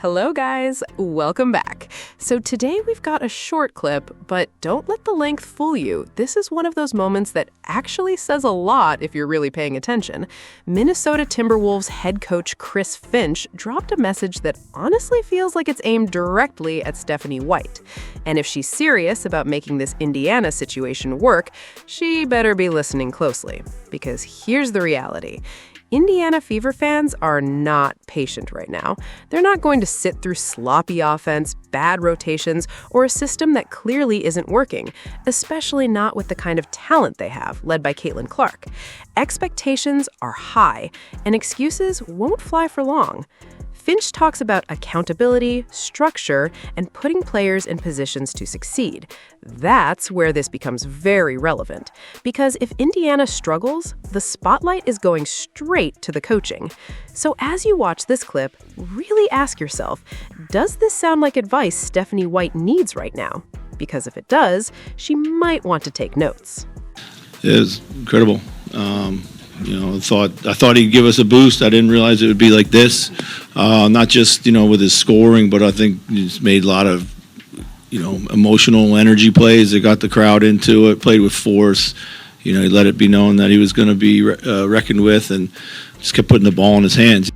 Hello guys, welcome back. So today we've got a short clip, but don't let the length fool you. This is one of those moments that actually says a lot if you're really paying attention. Minnesota Timberwolves head coach Chris Finch dropped a message that honestly feels like it's aimed directly at Stephanie White. And if she's serious about making this Indiana situation work, she better be listening closely. Because here's the reality. Indiana Fever fans are not patient right now. They're not going to sit through sloppy offense, bad rotations, or a system that clearly isn't working, especially not with the kind of talent they have, led by Caitlin Clark. Expectations are high, and excuses won't fly for long. Finch talks about accountability, structure, and putting players in positions to succeed. That's where this becomes very relevant, because if Indiana struggles, the spotlight is going straight to the coaching. So as you watch this clip, really ask yourself, does this sound like advice Stephanie White needs right now? Because if it does, she might want to take notes. It was incredible. I thought he'd give us a boost. I didn't realize it would be like this. Not just, with his scoring, but I think he's made a lot of, emotional energy plays that got the crowd into it, played with force. He let it be known that he was going to be reckoned with and just kept putting the ball in his hands.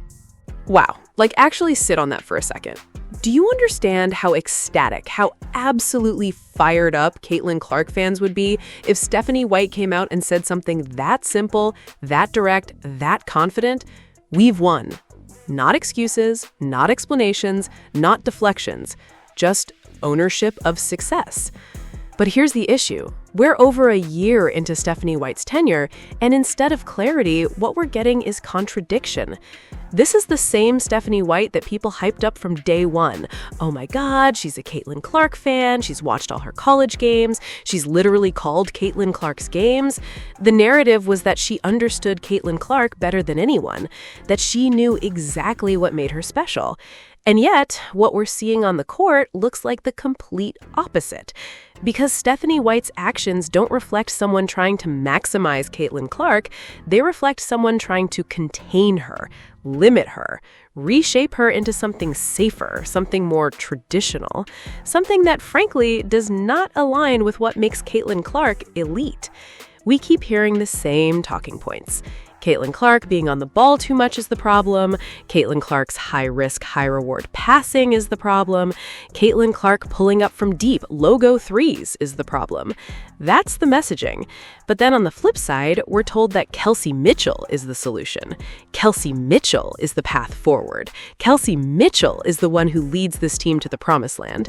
Wow. Actually sit on that for a second. Do you understand how ecstatic, how absolutely fired up Caitlin Clark fans would be if Stephanie White came out and said something that simple, that direct, that confident? We've won. Not excuses, not explanations, not deflections, just ownership of success. But here's the issue. We're over a year into Stephanie White's tenure, and instead of clarity, what we're getting is contradiction. This is the same Stephanie White that people hyped up from day one. Oh my God, she's a Caitlin Clark fan. She's watched all her college games. She's literally called Caitlin Clark's games. The narrative was that she understood Caitlin Clark better than anyone, that she knew exactly what made her special. And yet, what we're seeing on the court looks like the complete opposite. Because Stephanie White's actions don't reflect someone trying to maximize Caitlin Clark, they reflect someone trying to contain her, limit her, reshape her into something safer, something more traditional, something that frankly does not align with what makes Caitlin Clark elite. We keep hearing the same talking points. Caitlin Clark being on the ball too much is the problem. Caitlin Clark's high-risk, high-reward passing is the problem. Caitlin Clark pulling up from deep, logo threes is the problem. That's the messaging. But then on the flip side, we're told that Kelsey Mitchell is the solution. Kelsey Mitchell is the path forward. Kelsey Mitchell is the one who leads this team to the promised land.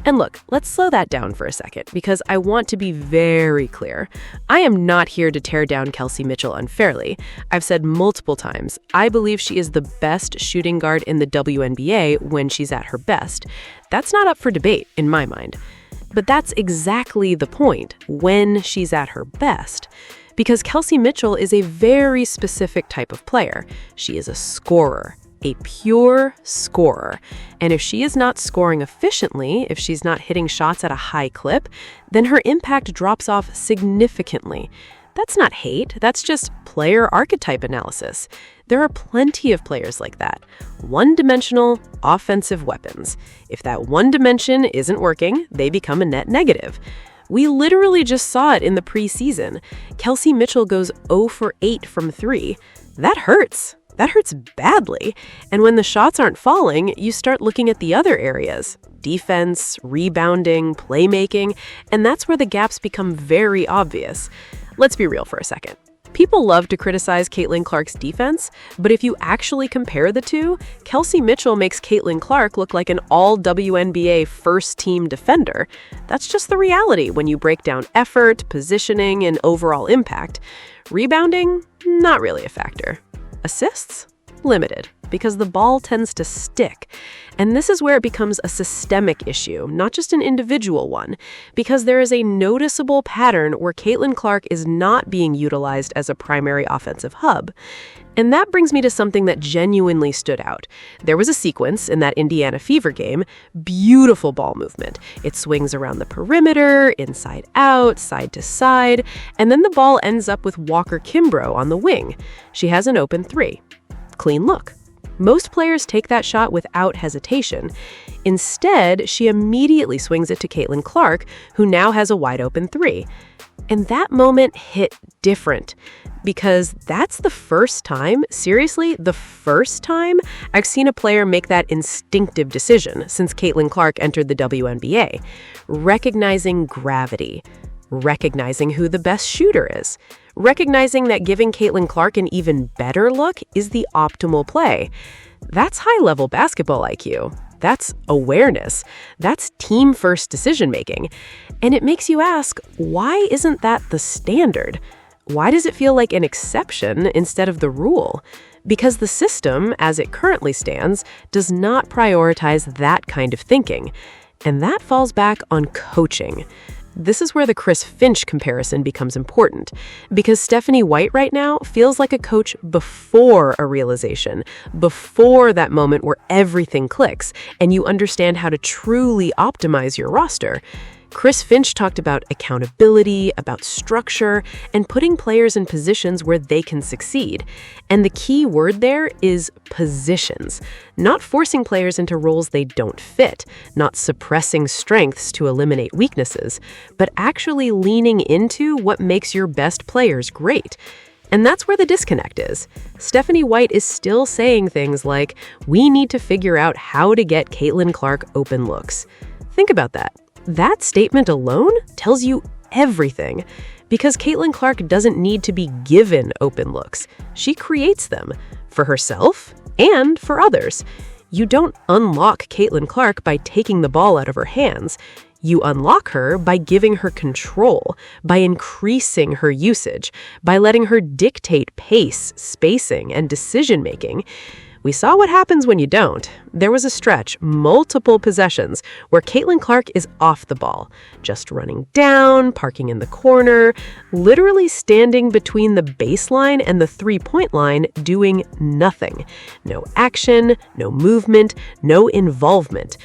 And look, let's slow that down for a second, because I want to be very clear. I am not here to tear down Kelsey Mitchell unfairly. I've said multiple times, I believe she is the best shooting guard in the wnba when she's at her best. That's not up for debate, in my mind. But that's exactly the point, when she's at her best. Because Kelsey Mitchell is a very specific type of player. She is a scorer. A pure scorer. And if she is not scoring efficiently, if she's not hitting shots at a high clip, then her impact drops off significantly. That's not hate, that's just player archetype analysis. There are plenty of players like that. One-dimensional offensive weapons. If that one dimension isn't working, they become a net negative. We literally just saw it in the preseason. Kelsey Mitchell goes 0 for 8 from 3. That hurts. That hurts badly. And when the shots aren't falling, you start looking at the other areas. Defense, rebounding, playmaking, and that's where the gaps become very obvious. Let's be real for a second. People love to criticize Caitlin Clark's defense, but if you actually compare the two, Kelsey Mitchell makes Caitlin Clark look like an all-WNBA first-team defender. That's just the reality when you break down effort, positioning, and overall impact. Rebounding? Not really a factor. Assists? Limited, because the ball tends to stick. And this is where it becomes a systemic issue, not just an individual one, because there is a noticeable pattern where Caitlin Clark is not being utilized as a primary offensive hub. And that brings me to something that genuinely stood out. There was a sequence in that Indiana Fever game, beautiful ball movement. It swings around the perimeter, inside out, side to side, and then the ball ends up with Walker Kimbrough on the wing. She has an open three. Clean look. Most players take that shot without hesitation. Instead, she immediately swings it to Caitlin Clark, who now has a wide-open three. And that moment hit different, because that's the first time, seriously, the first time I've seen a player make that instinctive decision since Caitlin Clark entered the WNBA. Recognizing gravity, recognizing who the best shooter is, recognizing that giving Caitlin Clark an even better look is the optimal play. That's high-level basketball IQ. That's awareness. That's team-first decision-making. And it makes you ask, why isn't that the standard? Why does it feel like an exception instead of the rule? Because the system, as it currently stands, does not prioritize that kind of thinking. And that falls back on coaching. This is where the Chris Finch comparison becomes important, because Stephanie White right now feels like a coach before a realization, before that moment where everything clicks and you understand how to truly optimize your roster. Chris Finch talked about accountability, about structure, and putting players in positions where they can succeed. And the key word there is positions. Not forcing players into roles they don't fit, not suppressing strengths to eliminate weaknesses, but actually leaning into what makes your best players great. And that's where the disconnect is. Stephanie White is still saying things like, we need to figure out how to get Caitlin Clark open looks. Think about that. That statement alone tells you everything, because Caitlin Clark doesn't need to be given open looks. She creates them for herself and for others. You don't unlock Caitlin Clark by taking the ball out of her hands. You unlock her by giving her control, by increasing her usage, by letting her dictate pace, spacing, and decision-making. We saw what happens when you don't. There was a stretch, multiple possessions, where Caitlin Clark is off the ball, just running down, parking in the corner, literally standing between the baseline and the three-point line, doing nothing. No action, no movement, no involvement.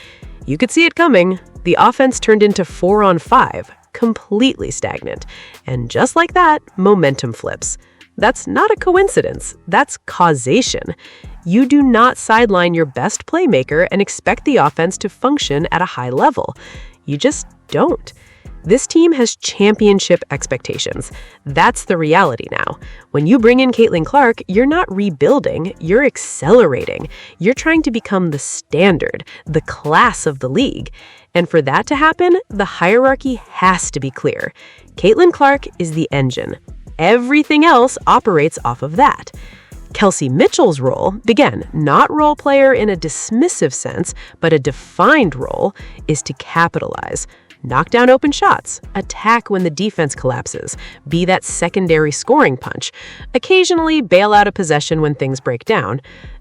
You could see it coming. The offense turned into 4-on-5, completely stagnant. And just like that, momentum flips. That's not a coincidence. That's causation. You do not sideline your best playmaker and expect the offense to function at a high level. You just don't. This team has championship expectations. That's the reality now. When you bring in Caitlin Clark, you're not rebuilding, you're accelerating. You're trying to become the standard, the class of the league. And for that to happen, the hierarchy has to be clear. Caitlin Clark is the engine. Everything else operates off of that. Kelsey Mitchell's role, again, not role player in a dismissive sense, but a defined role, is to capitalize. Knock down open shots, attack when the defense collapses, be that secondary scoring punch, occasionally bail out a possession when things break down.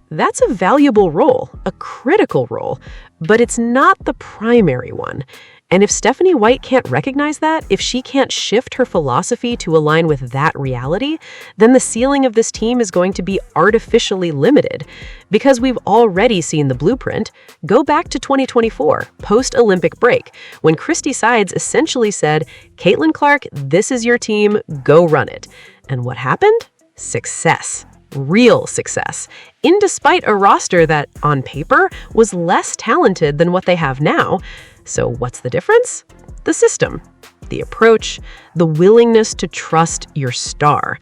That's a valuable role, a critical role, but it's not the primary one. And if Stephanie White can't recognize that, if she can't shift her philosophy to align with that reality, then the ceiling of this team is going to be artificially limited. Because we've already seen the blueprint. Go back to 2024, post-Olympic break, when Christy Sides essentially said, Caitlin Clark, this is your team, go run it. And what happened? Success. Real success, in despite a roster that, on paper, was less talented than what they have now. So what's the difference? The system, the approach, the willingness to trust your star.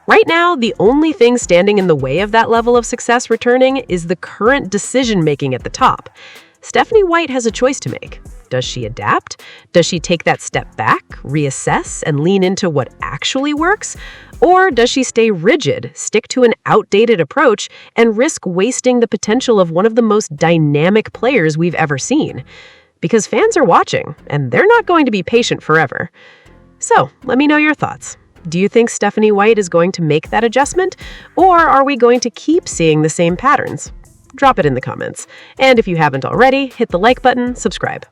Right now, the only thing standing in the way of that level of success returning is the current decision-making at the top. Stephanie White has a choice to make. Does she adapt? Does she take that step back, reassess, and lean into what actually works? Or does she stay rigid, stick to an outdated approach, and risk wasting the potential of one of the most dynamic players we've ever seen? Because fans are watching, and they're not going to be patient forever. So, let me know your thoughts. Do you think Stephanie White is going to make that adjustment? Or are we going to keep seeing the same patterns? Drop it in the comments. And if you haven't already, hit the like button, subscribe.